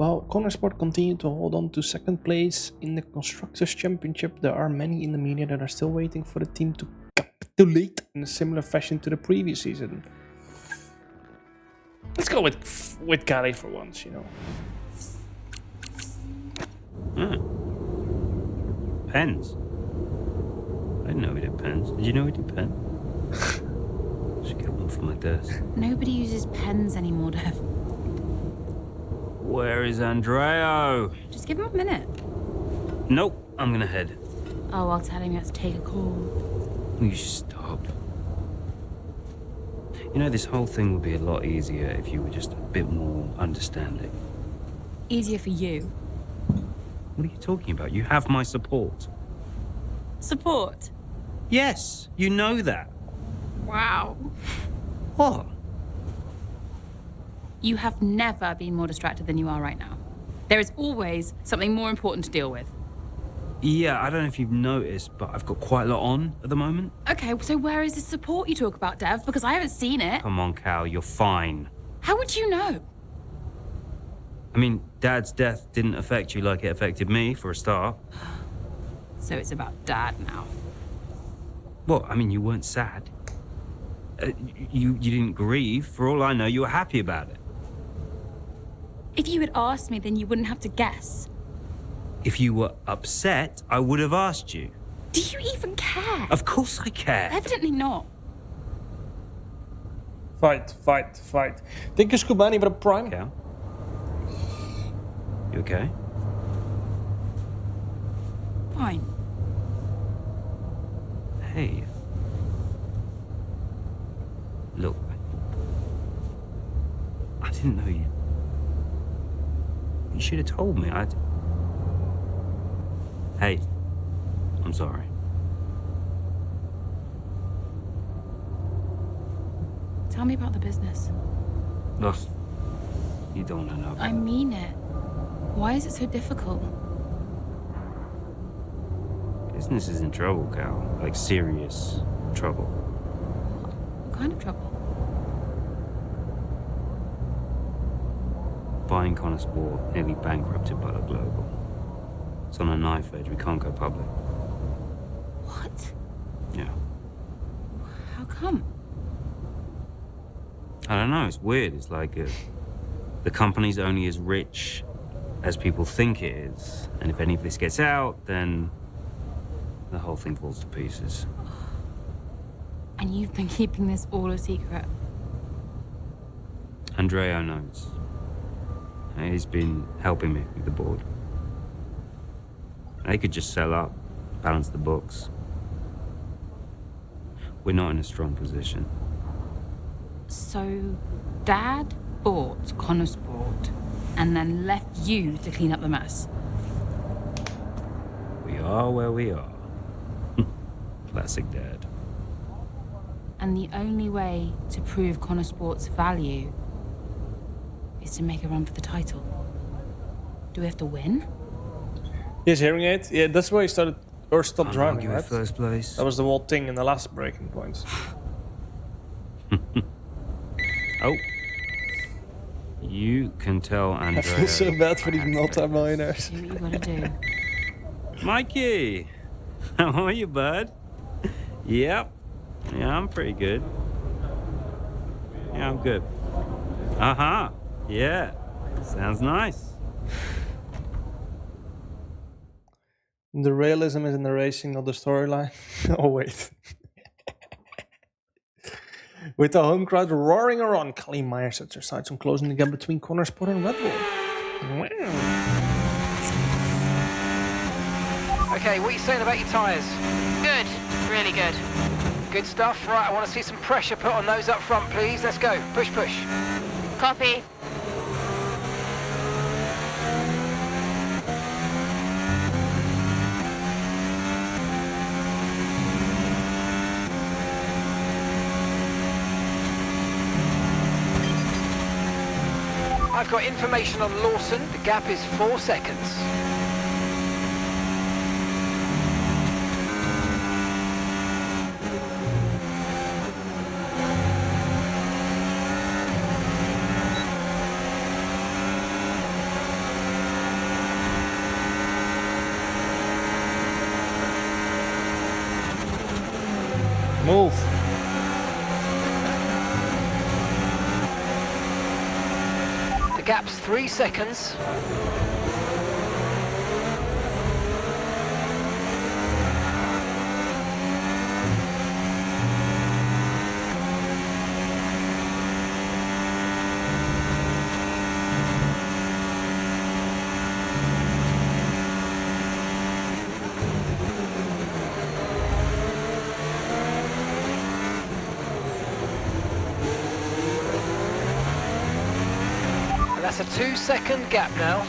While Connorsport continued to hold on to second place in the Constructors' Championship, there are many in the media that are still waiting for the team to capitulate in a similar fashion to the previous season. Let's go with Callie for once, you know. Pens. I didn't know we did pens. Did you know we did pens? Should get one for my desk. Nobody uses pens anymore, Dev. Where is Andreo? Just give him a minute. Nope, I'm gonna head. Oh, I'll tell him he has to take a call. You stop. You know, this whole thing would be a lot easier if you were just a bit more understanding. Easier for you. What are you talking about? You have my support. Support? Yes, you know that. Wow. What? You have never been more distracted than you are right now. There is always something more important to deal with. Yeah, I don't know if you've noticed, but I've got quite a lot on at the moment. Okay, so where is the support you talk about, Dev? Because I haven't seen it. Come on, Cal, you're fine. How would you know? I mean, Dad's death didn't affect you like it affected me, for a start. So it's about Dad now. Well, I mean, you weren't sad. You didn't grieve. For all I know, you were happy about it. If you had asked me, then you wouldn't have to guess. If you were upset, I would have asked you. Do you even care? Of course I care. Evidently not. Fight. Thank you, Scubani, for the prime. Cal? You okay? Fine. Hey. Look. I didn't know you. You should have told me. Hey. I'm sorry. Tell me about the business. Ugh. You don't want to know. I mean it. Why is it so difficult? Business is in trouble, Cal. Like, serious trouble. What kind of trouble? Buying Connorsport nearly bankrupted by the global. It's on a knife edge. We can't go public. What? Yeah. How come? I don't know. It's weird. It's like the company's only as rich as people think it is. And if any of this gets out, then the whole thing falls to pieces. And you've been keeping this all a secret? Andreo knows. He's been helping me with the board. They could just sell up, balance the books. We're not in a strong position. So, Dad bought Connorsport and then left you to clean up the mess? We are where we are. Classic Dad. And the only way to prove Connorsport's value is to make a run for the title. Do we have to win? Yes, hearing it. Yeah, that's why he started or stopped driving, right? First place. That was the whole thing in the last breaking point. Oh. You can tell Andreo. I feel so bad for these multi-millionaires. Do what you gotta do. Mikey! How are you, bud? Yep. Yeah, I'm pretty good. Yeah, I'm good. Uh-huh. Yeah. Sounds nice. The realism is in the racing, not the storyline. Oh, wait. With the home crowd roaring around, Callie Meyer sets her sights on closing the gap between Connorsport and Red Bull. Wow. Okay, what are you saying about your tyres? Good. Really good. Good stuff. Right, I want to see some pressure put on those up front, please. Let's go. Push, push. Copy. I've got information on Lawson. The gap is 4 seconds. gap's 3 seconds. That's a 2-second gap now.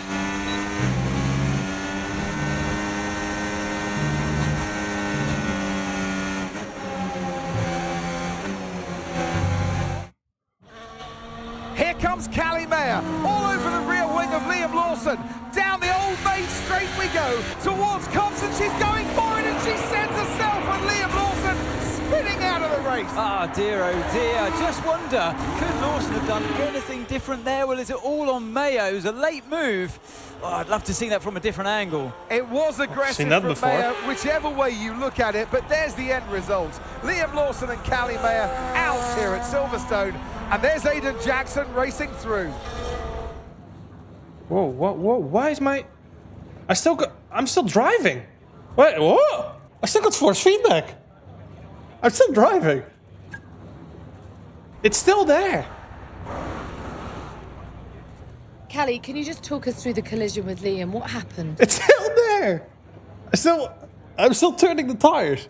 Here comes Callie all over the rear wing of Liam Lawson. Down the old main straight we go towards Compton. She's going for it and she sends herself and Liam Lawson spinning out of the race. Ah, dear, oh dear. I just wonder, could Lawson have done anything different there? Well, is it all on Mayo? It was a late move. Oh, I'd love to see that from a different angle. It was aggressive from Mayer, whichever way you look at it, but there's the end result. Liam Lawson and Callie Mayer out here at Silverstone, and there's Aiden Jackson racing through. Whoa, why is my... I'm still driving. Wait, what? I still got force feedback. I'm still driving. It's still there. Callie, can you just talk us through the collision with Liam? What happened? It's still there. I'm still turning the tires.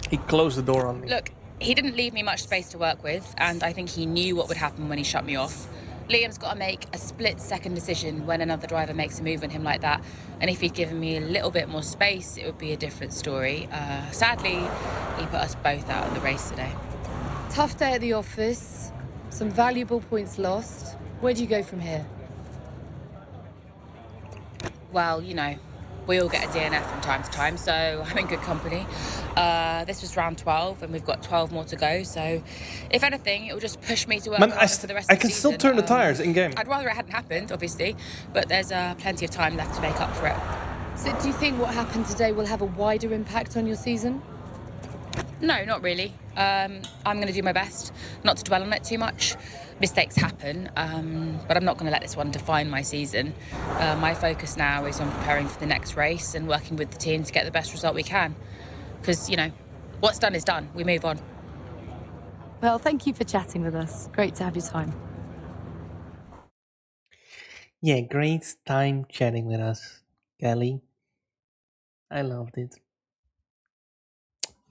He closed the door on me. Look, he didn't leave me much space to work with, and I think he knew what would happen when he shut me off. Liam's got to make a split-second decision when another driver makes a move on him like that, and if he'd given me a little bit more space, it would be a different story. Sadly, he put us both out of the race today. Tough day at the office, some valuable points lost. Where do you go from here? Well, you know, we all get a DNF from time to time, so I'm in good company. This was round 12, and we've got 12 more to go, so if anything, it will just push me to work harder for the rest of the season. I can still turn the tires in-game. I'd rather it hadn't happened, obviously, but there's plenty of time left to make up for it. So do you think what happened today will have a wider impact on your season? No, not really. I'm going to do my best not to dwell on it too much. Mistakes happen, but I'm not going to let this one define my season. My focus now is on preparing for the next race and working with the team to get the best result we can. Because, you know, what's done is done. We move on. Well, thank you for chatting with us. Great to have your time. Yeah, great time chatting with us, Callie. I loved it.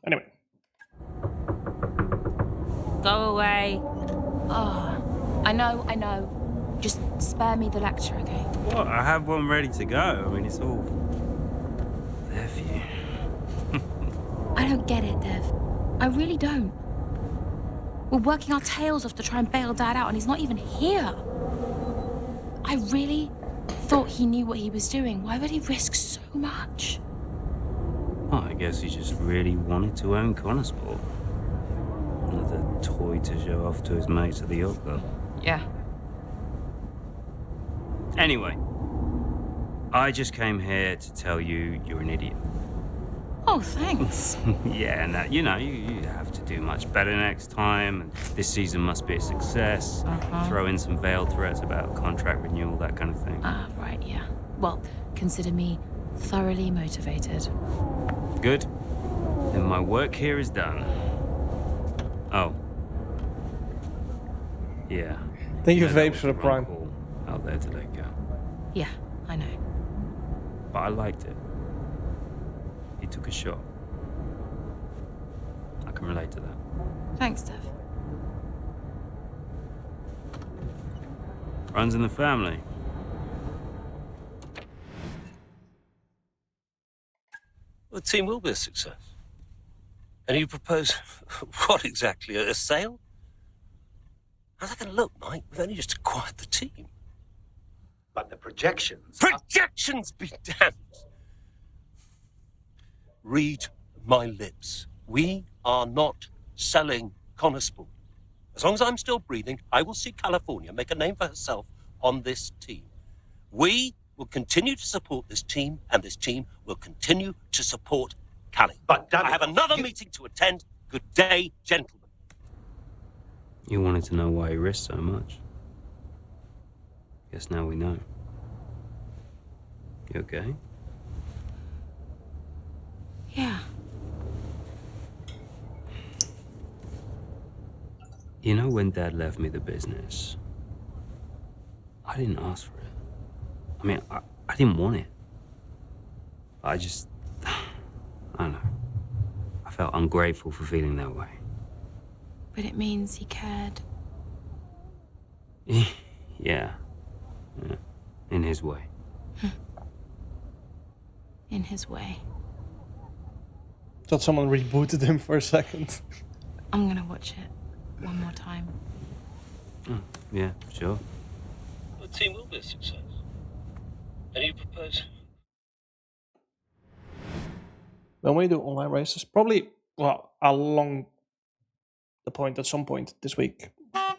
Anyway. Go away. Oh, I know. Just spare me the lecture, okay? What? I have one ready to go. I mean, it's all there for you. I don't get it, Dev. I really don't. We're working our tails off to try and bail Dad out, and he's not even here. I really thought he knew what he was doing. Why would he risk so much? Well, I guess he just really wanted to own Connorsport. Another toy to show off to his mates at the yacht club. Yeah. Anyway, I just came here to tell you you're an idiot. Oh, thanks. Yeah, and that, you know, you have to do much better next time. And this season must be a success. Throw in some veiled threats about contract renewal, that kind of thing. Right, yeah. Well, consider me thoroughly motivated. Good. Then my work here is done. Oh. Yeah. Thank you, that Vapes, was for the wrong prime. call out there today, Cal. Yeah, I know. But I liked it. He took a shot. I can relate to that. Thanks, Dev. Runs in the family. Well, the team will be a success. And you propose what exactly? A sale? How's that going to look, Mike? We've only just acquired the team. But the projections... Projections be damned! Read my lips. We are not selling Connorsport. As long as I'm still breathing, I will see California make a name for herself on this team. We will continue to support this team, and this team will continue to support Callie. But I have another meeting to attend. Good day, gentlemen. You wanted to know why he risked so much. Guess now we know. You okay? Yeah. You know, when Dad left me the business, I didn't ask for it. I mean, I didn't want it. I don't know. I felt ungrateful for feeling that way. But it means he cared. Yeah. In his way. In his way. Thought someone rebooted him for a second. I'm gonna watch it one more time. Yeah, sure. The team will be a success. And you propose? When we do online races, probably, well, along the point at some point this week.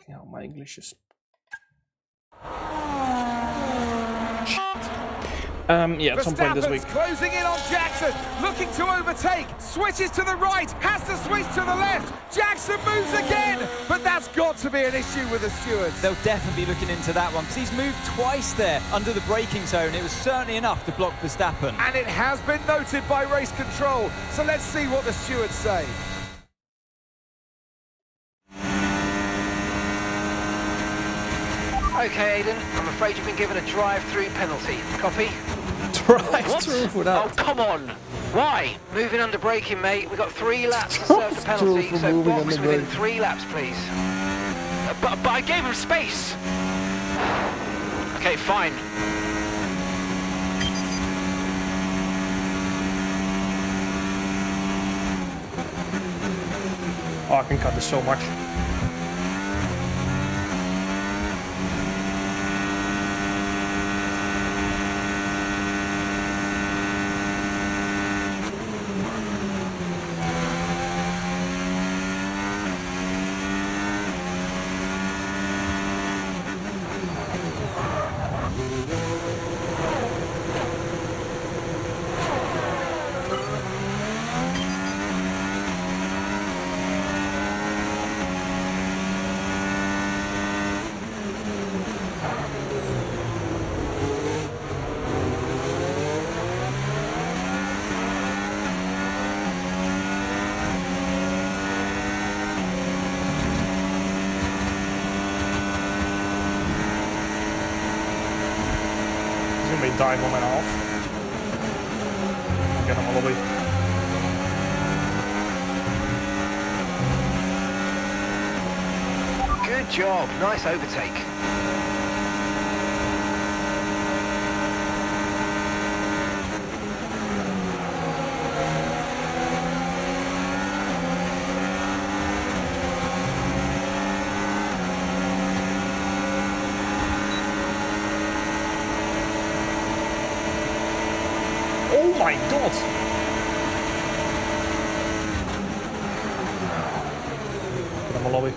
You know, my English is... yeah, at some point this week. Verstappen's closing in on Jackson, looking to overtake, switches to the right, has to switch to the left. Jackson moves again, but that's got to be an issue with the stewards. They'll definitely be looking into that one because he's moved twice there under the braking zone. It was certainly enough to block Verstappen. And it has been noted by race control, so let's see what the stewards say. Okay, Aiden, I'm afraid you've been given a drive-through penalty. Copy? Drive-through for that. Oh, come on! Why? Moving under braking, mate. We've got 3 laps to serve the penalty, for so moving box under within brake. 3 laps, please. But I gave him space! Okay, fine. Oh, I can cut this so much. Dive on and off. Get him all the way. Good job. Nice overtake. Oh my god! Get him a lobby.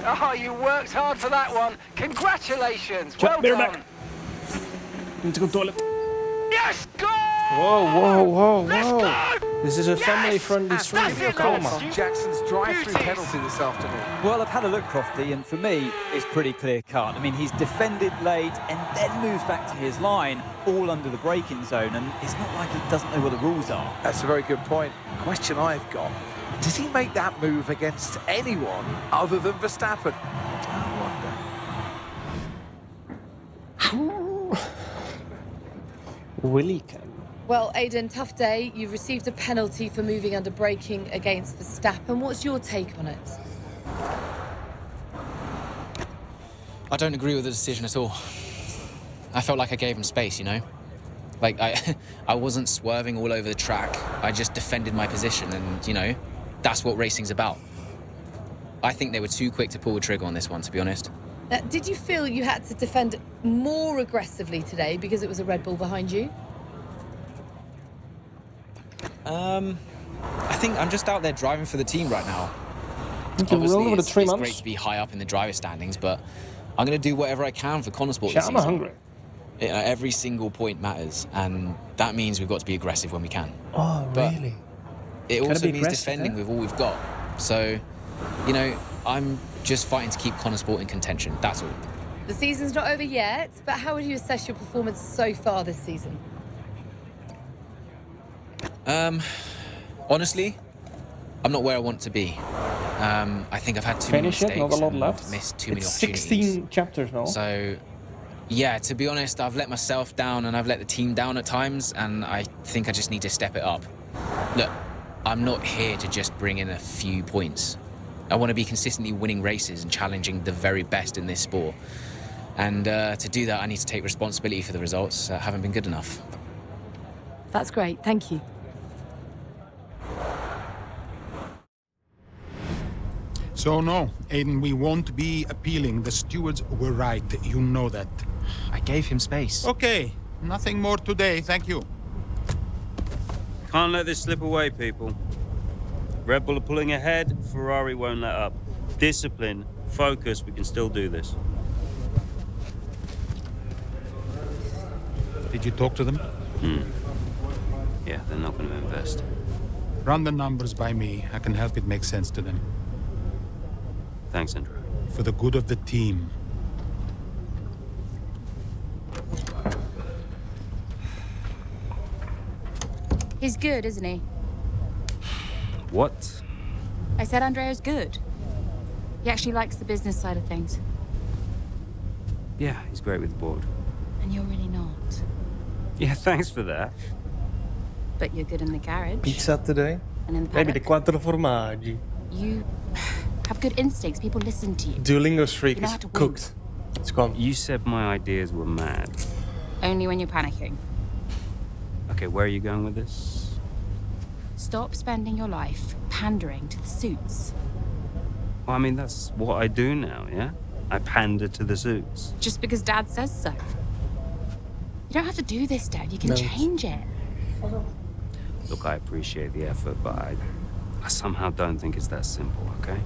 Oh, you worked hard for that one. Congratulations. Check, Well beer done. back. Need to go toilet. Yes, go! Whoa. This is a family-friendly stream. Give me your Calm thoughts on Jackson's drive-through penalty this afternoon. Well, I've had a look, Crofty, and for me, it's pretty clear-cut. I mean, he's defended late and then moves back to his line, all under the braking zone, and it's not like he doesn't know what the rules are. That's a very good point. Question I've got, does he make that move against anyone other than Verstappen? I wonder. Willie can. Well, Aiden, tough day. You've received a penalty for moving under braking against Verstappen. What's your take on it? I don't agree with the decision at all. I felt like I gave him space, you know? Like, I wasn't swerving all over the track. I just defended my position and, you know, that's what racing's about. I think they were too quick to pull the trigger on this one, to be honest. Did you feel you had to defend more aggressively today because it was a Red Bull behind you? I think I'm just out there driving for the team right now. Obviously, it's great to be high up in the driver standings, but I'm going to do whatever I can for Connosport this season. I'm hungry. Every single point matters, and that means we've got to be aggressive when we can. Oh, but really? It also means defending with all we've got. So, you know, I'm just fighting to keep Connosport in contention. That's all. The season's not over yet, but how would you assess your performance so far this season? Honestly, I'm not where I want to be. I think I've had too many mistakes. Not a lot left. Missed too many It's opportunities. 16 chapters now. So, yeah, to be honest, I've let myself down and I've let the team down at times, and I think I just need to step it up. Look, I'm not here to just bring in a few points. I want to be consistently winning races and challenging the very best in this sport. And to do that, I need to take responsibility for the results that haven't been good enough. That's great, thank you. So no, Aiden, we won't be appealing. The stewards were right. You know that. I gave him space. Okay, nothing more today, thank you. Can't let this slip away, people. Red Bull are pulling ahead, Ferrari won't let up. Discipline, focus, we can still do this. Did you talk to them? Yeah, they're not going to invest. Run the numbers by me. I can help it make sense to them. Thanks, Andrew. For the good of the team. He's good, isn't he? What? I said Andrea's good. He actually likes the business side of things. Yeah, he's great with the board. And you're really not. Yeah, thanks for that. But you're good in the garage. Pizza today? And in the Maybe the paddock. quattro formaggi. You have good instincts. People listen to you. Duolingo streak You know is how to win. cooked. It's gone. You said my ideas were mad. Only when you're panicking. Okay, where are you going with this? Stop spending your life pandering to the suits. Well, I mean, that's what I do now, yeah? I pander to the suits. Just because Dad says so. You don't have to do this, Dad. You can change it. Look, I appreciate the effort, but I somehow don't think it's that simple, okay?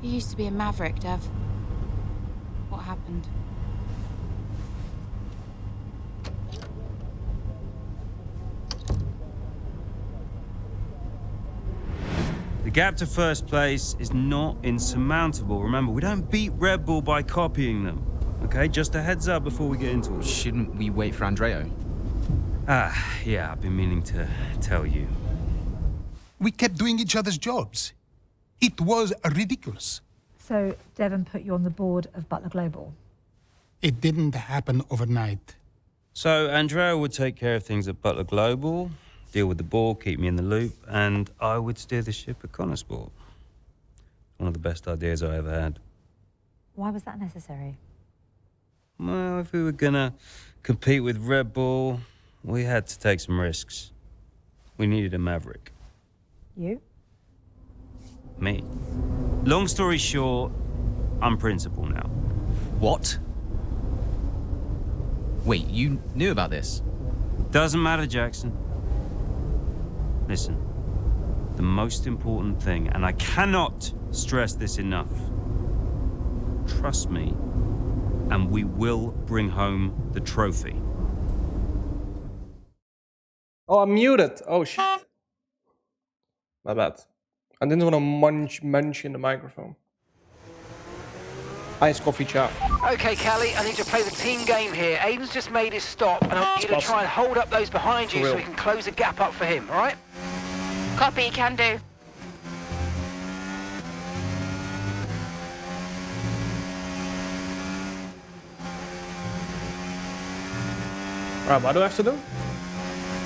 You used to be a maverick, Dev. What happened? The gap to first place is not insurmountable. Remember, we don't beat Red Bull by copying them. Okay, just a heads up before we get into it. Shouldn't we wait for Andrea? Yeah, I've been meaning to tell you. We kept doing each other's jobs. It was ridiculous. So Devon put you on the board of Butler Global? It didn't happen overnight. So Andrea would take care of things at Butler Global, deal with the board, keep me in the loop, and I would steer the ship at Connosport. One of the best ideas I ever had. Why was that necessary? Well, if we were gonna compete with Red Bull, we had to take some risks. We needed a maverick. You? Me. Long story short, I'm principal now. What? Wait, you knew about this? Doesn't matter, Jackson. Listen, the most important thing, and I cannot stress this enough, trust me, and we will bring home the trophy. Oh, I'm muted. Oh, shit. My bad. I didn't want to munch in the microphone. Iced coffee chop. Okay, Callie, I need to play the team game here. Aiden's just made his stop, and I want you to try and hold up those behind you so we can close the gap up for him, all right? Copy, can do. Right, what do I have to do?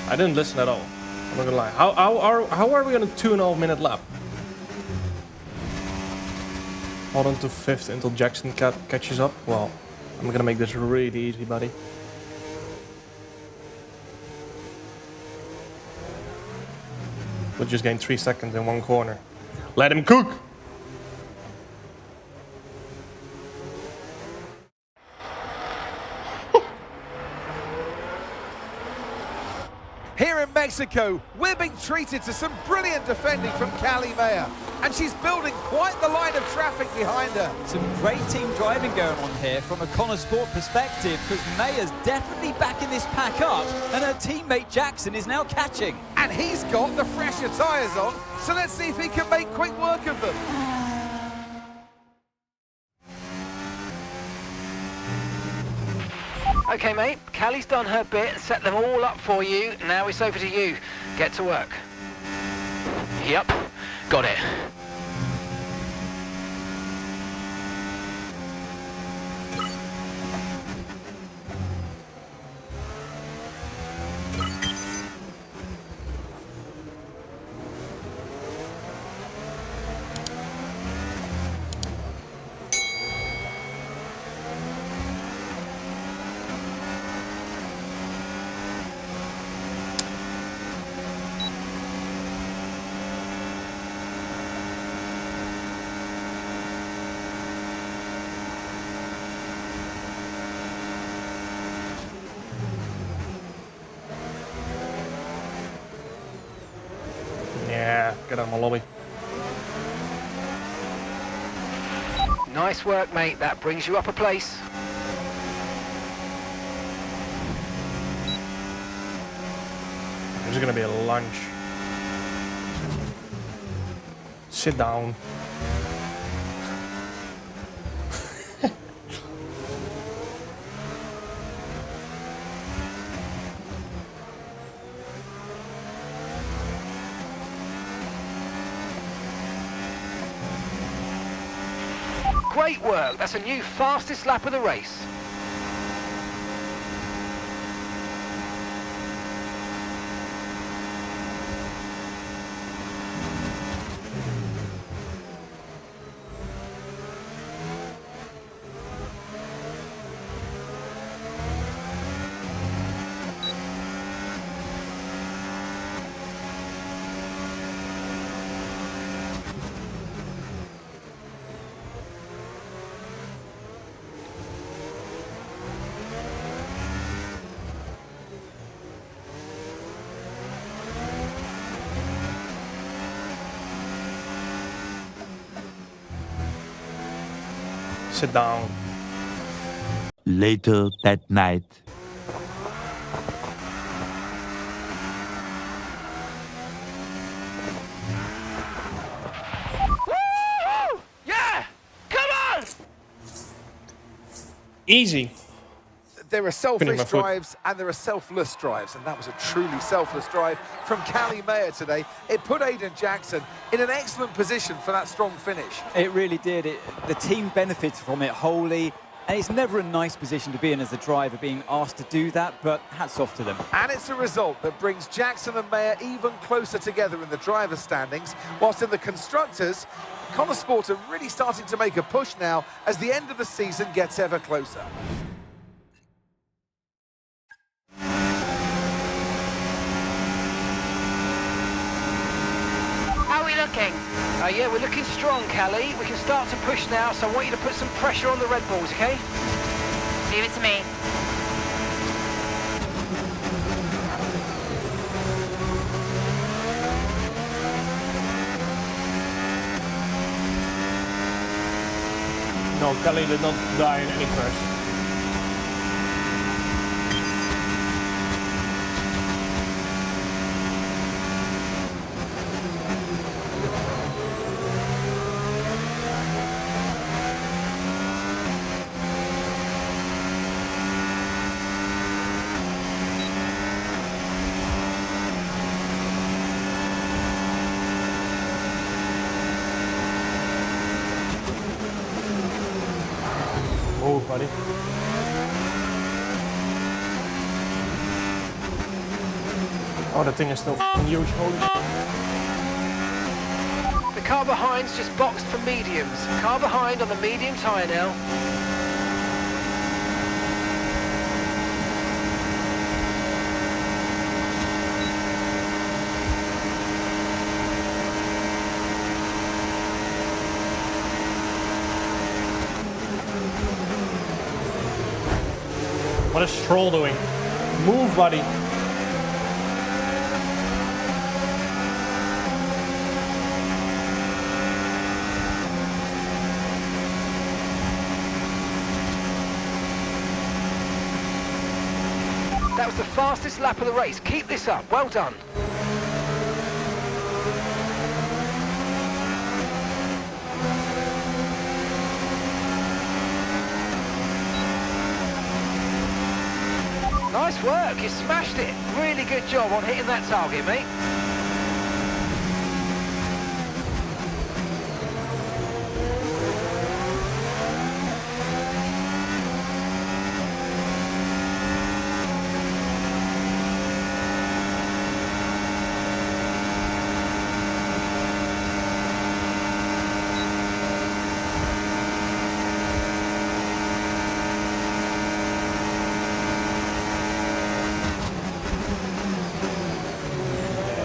I didn't listen at all. I'm not gonna lie. How are we on a 2.5 minute lap? Hold on to 5th until Jackson catches up. Well, I'm gonna make this really easy, buddy. We'll just gain 3 seconds in one corner. Let him cook! Here in Mexico, we're being treated to some brilliant defending from Callie Mayer. And she's building quite the line of traffic behind her. Some great team driving going on here from a Connor Sport perspective, because Mayer's definitely backing this pack up, and her teammate Jackson is now catching. And he's got the fresher tyres on, so let's see if he can make quick work of them. Okay, mate, Callie's done her bit, set them all up for you. Now it's over to you. Get to work. Yep, got it. Yeah, get out of my lobby. Nice work, mate. That brings you up a place. There's gonna be a lunch. Sit down. Great work. That's a new fastest lap of the race. Sit down. Later that night. Woo! Yeah! Come on! Easy. There are selfish drives and there are selfless drives, and that was a truly selfless drive from Callie Mayer today. It put Aiden Jackson in an excellent position for that strong finish. It really did. The team benefited from it wholly, and it's never a nice position to be in as the driver, being asked to do that, but hats off to them. And it's a result that brings Jackson and Mayer even closer together in the driver's standings, whilst in the constructors, Connor Sport are really starting to make a push now as the end of the season gets ever closer. How are we looking? Yeah, we're looking strong, Callie. We can start to push now, so I want you to put some pressure on the Red Bulls, okay? Leave it to me. No, Callie did not die in any crash. Move, buddy. Oh, that thing is still f***ing huge. Holy shit. The car behind's just boxed for mediums. Car behind on the medium tyre now. What is Stroll doing? Move, buddy. That was the fastest lap of the race. Keep this up. Well done. Nice work. You smashed it. Really good job on hitting that target, mate.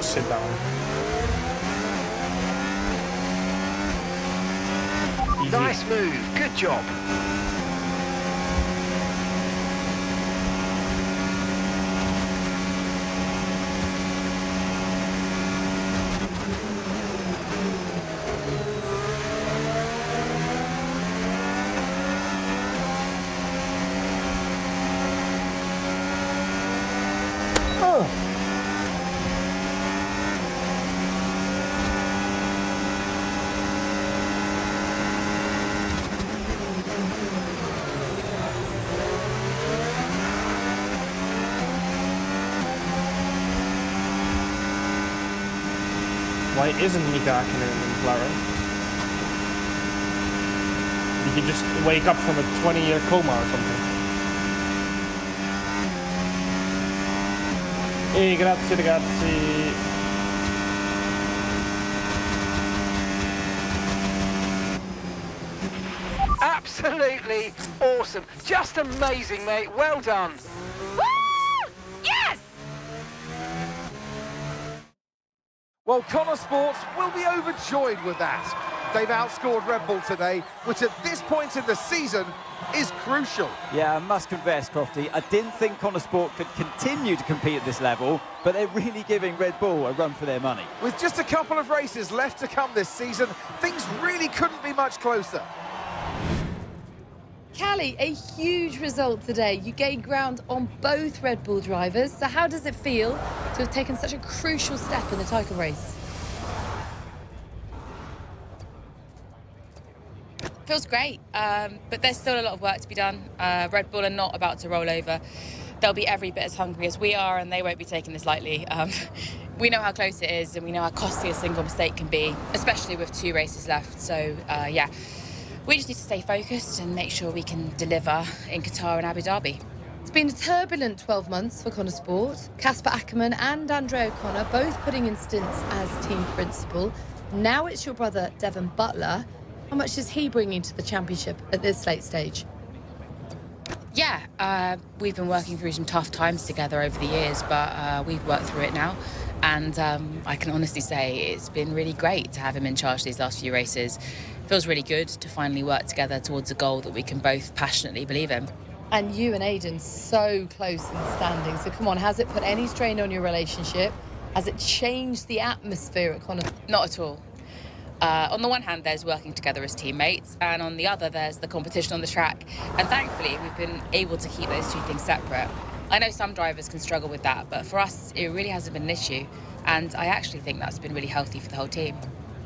Sit down. Easy. Nice move. Good job. Why isn't Mika Hakkinen in McLaren? Did he just wake up from a 20-year coma or something? Hey, grazie ragazzi. Absolutely awesome. Just amazing, mate. Well done. Woo! Yes! Well, Connor Sports will be overjoyed with that. They've outscored Red Bull today, which at this point in the season is crucial. Yeah, I must confess, Crofty, I didn't think Connor Sport could continue to compete at this level, but they're really giving Red Bull a run for their money. With just a couple of races left to come this season, things really couldn't be much closer. Callie, a huge result today. You gained ground on both Red Bull drivers. So how does it feel to have taken such a crucial step in the title race? Feels great, but there's still a lot of work to be done. Red Bull are not about to roll over. They'll be every bit as hungry as we are, and they won't be taking this lightly. We know how close it is, and we know how costly a single mistake can be, especially with 2 races left. So, yeah, we just need to stay focused and make sure we can deliver in Qatar and Abu Dhabi. It's been a turbulent 12 months for Connor Sport. Casper Ackermann and Andre O'Connor both putting in stints as team principal. Now it's your brother, Devon Butler. How much is he bringing to the championship at this late stage? Yeah, we've been working through some tough times together over the years, but we've worked through it now. And I can honestly say it's been really great to have him in charge these last few races. It feels really good to finally work together towards a goal that we can both passionately believe in. And you and Aiden so close in the standings. So come on, has it put any strain on your relationship? Has it changed the atmosphere at Connor? Not at all. On the one hand, there's working together as teammates, and on the other, there's the competition on the track. And thankfully, we've been able to keep those two things separate. I know some drivers can struggle with that, but for us, it really hasn't been an issue. And I actually think that's been really healthy for the whole team.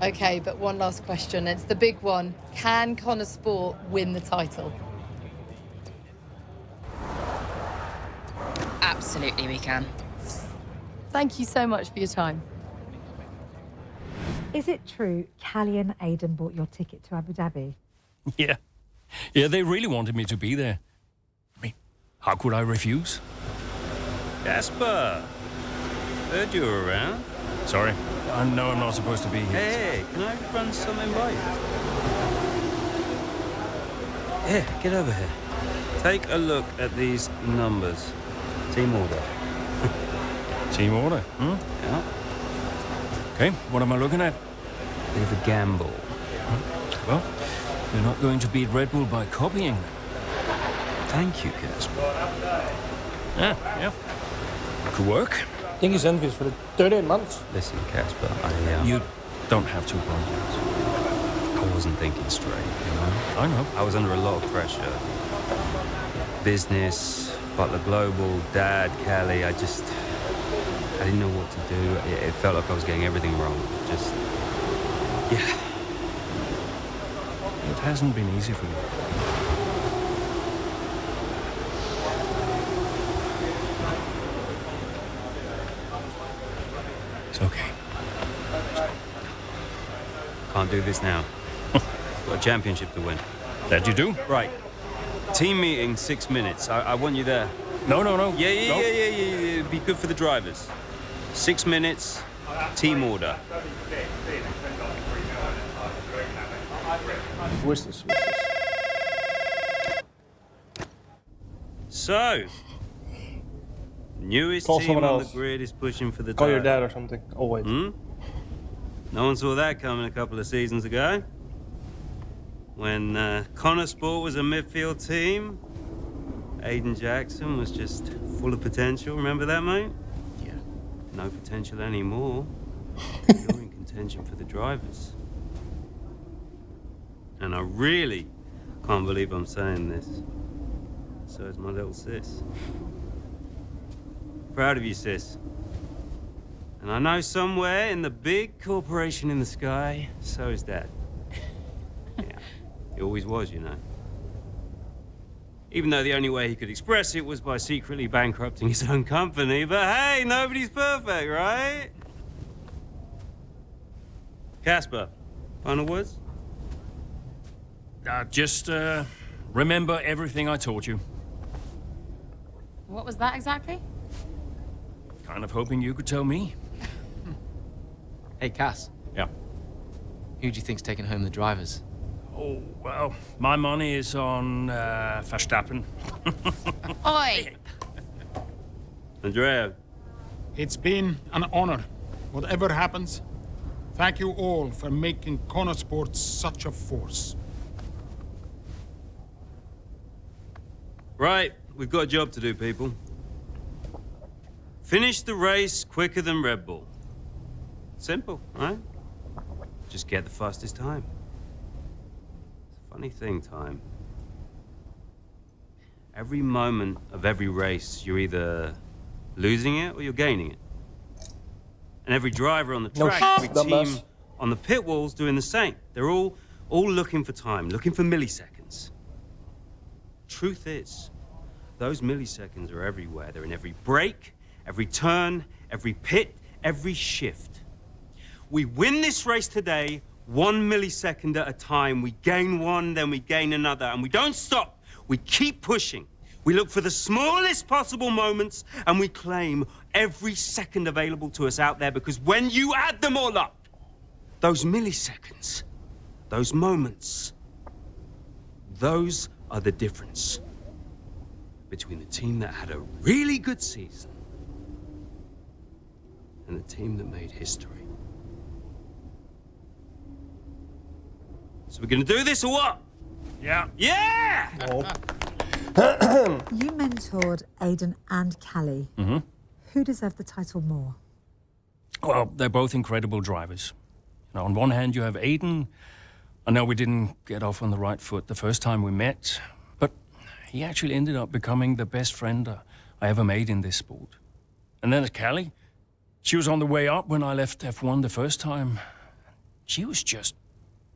Okay, but one last question. It's the big one. Can Connor Sport win the title? Absolutely, we can. Thank you so much for your time. Is it true Callie and Aiden bought your ticket to Abu Dhabi? Yeah. Yeah, they really wanted me to be there. I mean, how could I refuse? Casper, heard you were around. Sorry, I know I'm not supposed to be here. Hey, can I run something by you? Here, get over here. Take a look at these numbers. Team order. Team order, Yeah. Okay, what am I looking at? Bit of a gamble. Well, you're not going to beat Red Bull by copying them. Thank you, Casper. Yeah. Could work. I think he's envious for the 13 months. Listen, Casper, You don't have to apologize. I wasn't thinking straight, you know? I know. I was under a lot of pressure. Business, Butler Global, Dad, Callie, I didn't know what to do. It felt like I was getting everything wrong. Yeah. It hasn't been easy for you. It's okay. Can't do this now. Got a championship to win. That you do? Right. Team meeting, 6 minutes. I want you there. No. Yeah. Be good for the drivers. 6 minutes, team order. Where's this? So, newest Call team someone on the else. grid is pushing for the Call your title. dad or something. Oh, wait. No one saw that coming a couple of seasons ago. When Connor Sport was a midfield team, Aiden Jackson was just full of potential. Remember that, mate? Yeah. No potential anymore. You're in contention for the drivers. And I really can't believe I'm saying this. So is my little sis. Proud of you, sis. And I know somewhere in the big corporation in the sky, so is Dad. Yeah, he always was, you know. Even though the only way he could express it was by secretly bankrupting his own company. But hey, nobody's perfect, right? Casper, final words? Just remember everything I taught you. What was that exactly? Kind of hoping you could tell me. Hey, Cass. Yeah. Who do you think's taking home the drivers? Oh, well, my money is on Verstappen. Oi! Andrea. It's been an honor. Whatever happens, thank you all for making Connor Sports such a force. Right, we've got a job to do, people. Finish the race quicker than Red Bull. Simple, right? Just get the fastest time. It's a funny thing, time. Every moment of every race, you're either losing it or you're gaining it. And every driver on the track, every team on the pit walls doing the same. They're all looking for time, looking for milliseconds. Truth is, those milliseconds are everywhere. They're in every break, every turn, every pit, every shift. We win this race today 1 millisecond at a time. We gain one, then we gain another, and we don't stop. We keep pushing. We look for the smallest possible moments, and we claim every second available to us out there, because when you add them all up, those milliseconds, those moments, those are the difference between the team that had a really good season and the team that made history. So we're gonna do this or what? Yeah. Yeah! You mentored Aiden and Callie. Mm-hmm. Who deserved the title more? Well, they're both incredible drivers. Now, on one hand, you have Aiden. I know we didn't get off on the right foot the first time we met, but he actually ended up becoming the best friend I ever made in this sport. And then there's Callie. She was on the way up when I left F1 the first time. She was just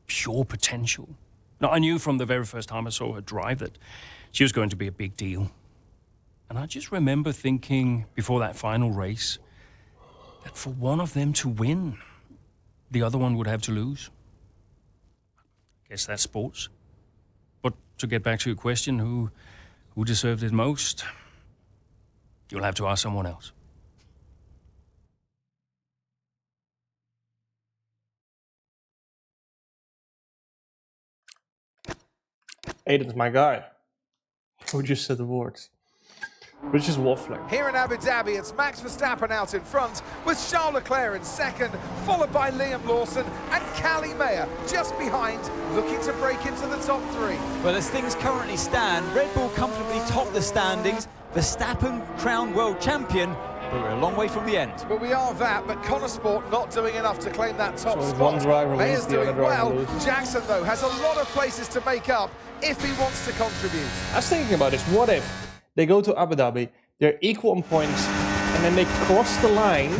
pure potential. Now, I knew from the very first time I saw her drive that she was going to be a big deal. And I just remember thinking before that final race that for one of them to win, the other one would have to lose. I guess that's sports. But to get back to your question, who deserved it most? You'll have to ask someone else. Aiden's my guy. Who just said the words? We're just waffling. Here in Abu Dhabi, it's Max Verstappen out in front, with Charles Leclerc in second, followed by Liam Lawson and Callie Mayer just behind, looking to break into the top three. Well, as things currently stand, Red Bull comfortably top the standings, Verstappen crowned world champion, but we're a long way from the end. But we are that, but Connor Sport not doing enough to claim that top So spot. one driver Mayer's wins, the other doing driver well. loses. Jackson, though, has a lot of places to make up if he wants to contribute. I was thinking about this. What if they go to Abu Dhabi, they're equal on points, and then they cross the line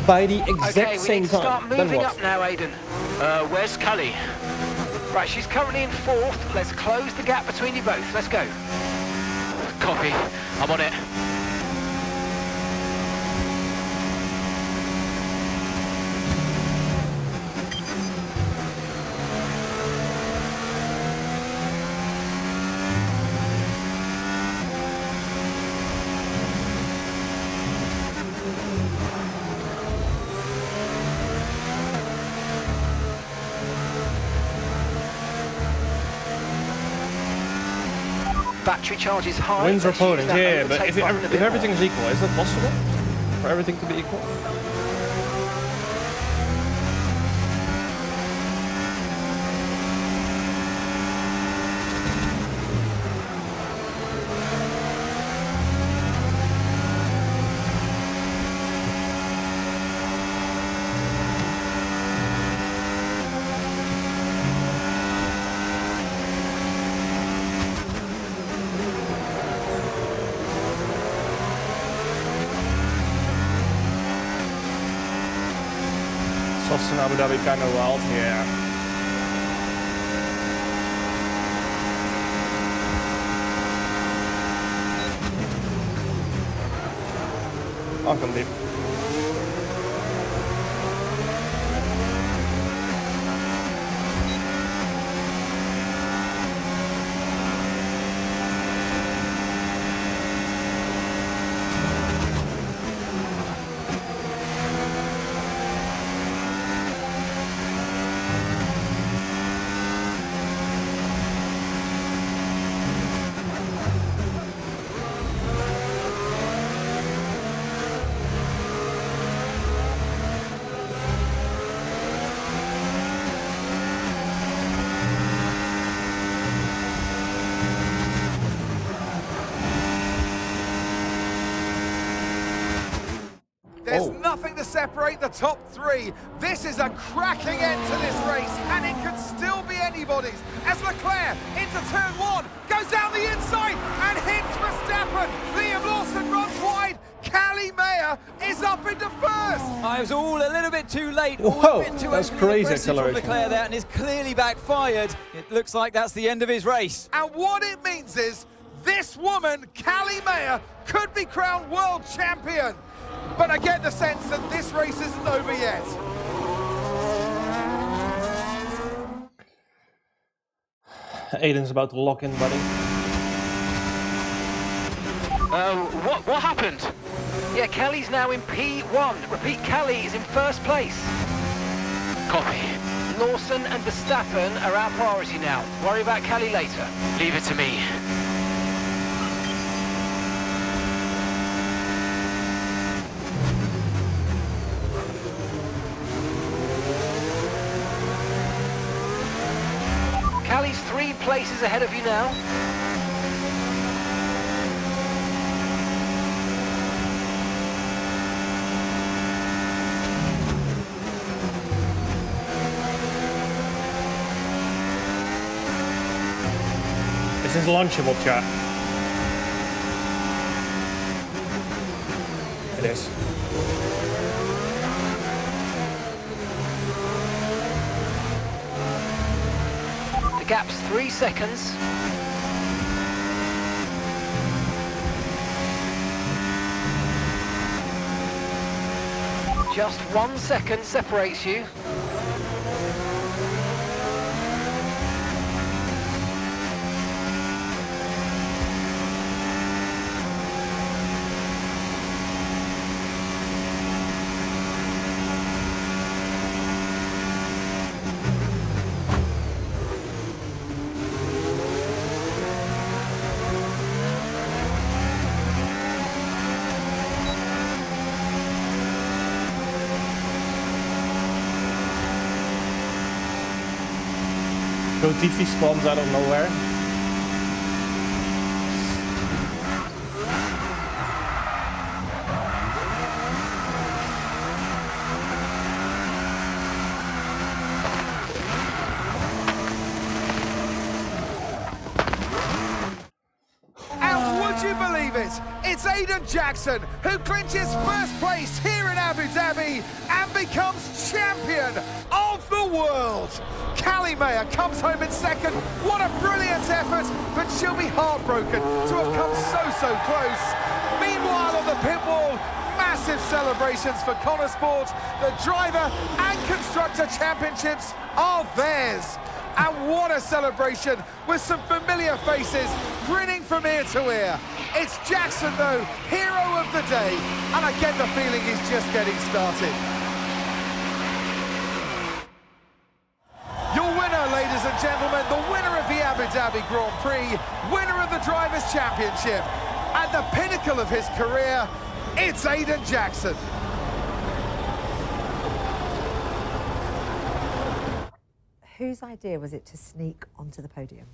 by the exact Okay, we same need to time? start Then moving what? up now, Aiden. Where's Callie? Right, she's currently in fourth. Let's close the gap between you both. Let's go. Copy. I'm on it. Battery charge is high. Wins or Let's use podiums, that yeah, but overtake if button a bit everything more. is equal, is that possible? For everything to be equal? Softs in Abu Dhabi kind of wild, yeah. I'll come deep. There's nothing to separate the top three. This is a cracking end to this race, and it could still be anybody's. As Leclerc into turn one, goes down the inside and hits Verstappen. Liam Lawson runs wide. Callie Mayer is up into first. I was all a little bit too late, all Whoa, a bit too that's overly crazy aggressive from acceleration. Leclerc there, and it's clearly backfired. It looks like that's the end of his race. And what it means is this woman, Callie Mayer, could be crowned world champion. But I get the sense that this race isn't over yet. Aiden's about to lock in, buddy. What happened? Yeah, Callie's now in P1. Repeat, Callie is in first place. Copy. Lawson and Verstappen are our priority now. Worry about Callie later. Leave it to me. Callie's 3 places ahead of you now. this launchable, chat? It is. The gap's 3 seconds. Just 1 second separates you. So TV spawns out of nowhere. And would you believe it? It's Aiden Jackson who clinches first place here in Abu Dhabi and becomes champion of the world. Callie comes home in second. What a brilliant effort, but she'll be heartbroken to have come so close. Meanwhile, on the pit wall, massive celebrations for Connor Sport. The driver and constructor championships are theirs. And what a celebration with some familiar faces grinning from ear to ear. It's Jackson, though, hero of the day. And I get the feeling he's just getting started. Your winner, ladies and gentlemen, the winner of the Abu Dhabi Grand Prix, winner of the Drivers' Championship, at the pinnacle of his career, it's Aiden Jackson. Whose idea was it to sneak onto the podium?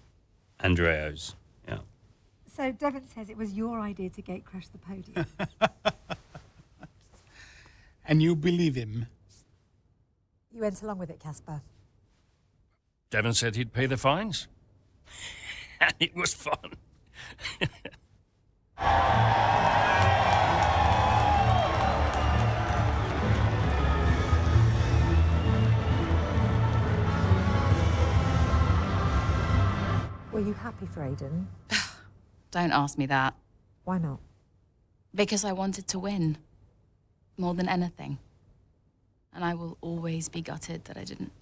Andreo's, yeah. So Devon says it was your idea to gate crash the podium. And you believe him? You went along with it, Casper. Devon said he'd pay the fines. And it was fun. Were you happy for Aiden? Don't ask me that. Why not? Because I wanted to win. More than anything. And I will always be gutted that I didn't.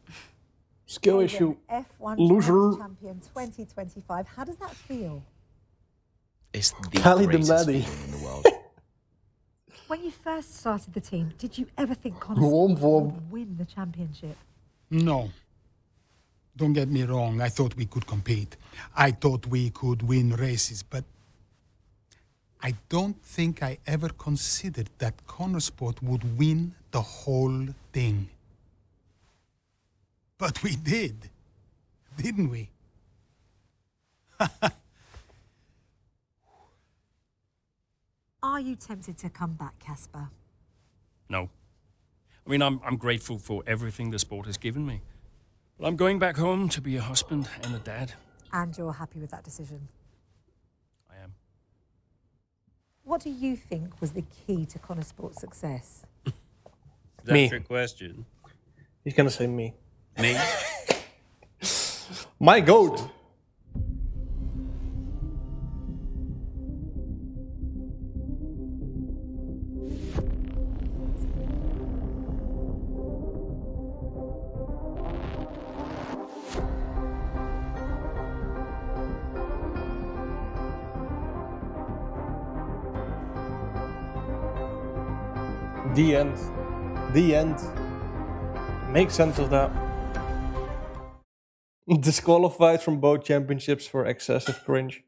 Skill issue. F1 Loser. champion 2025. How does that feel? It's the Callie the greatest Maddie. feeling in the world. When you first started the team, did you ever think Connor Womp Sport womp. would win the championship? No. Don't get me wrong, I thought we could compete. I thought we could win races, but I don't think I ever considered that Connor Sport would win the whole thing. But we did, didn't we? Are you tempted to come back, Casper? No. I mean, I'm grateful for everything the sport has given me. But I'm going back home to be a husband and a dad. And you're happy with that decision? I am. What do you think was the key to Connor Sport's success? Is that Me. a trick question? He's gonna say me. Me? My goat. The end. The end. Make sense of that. Disqualified from both championships for excessive cringe.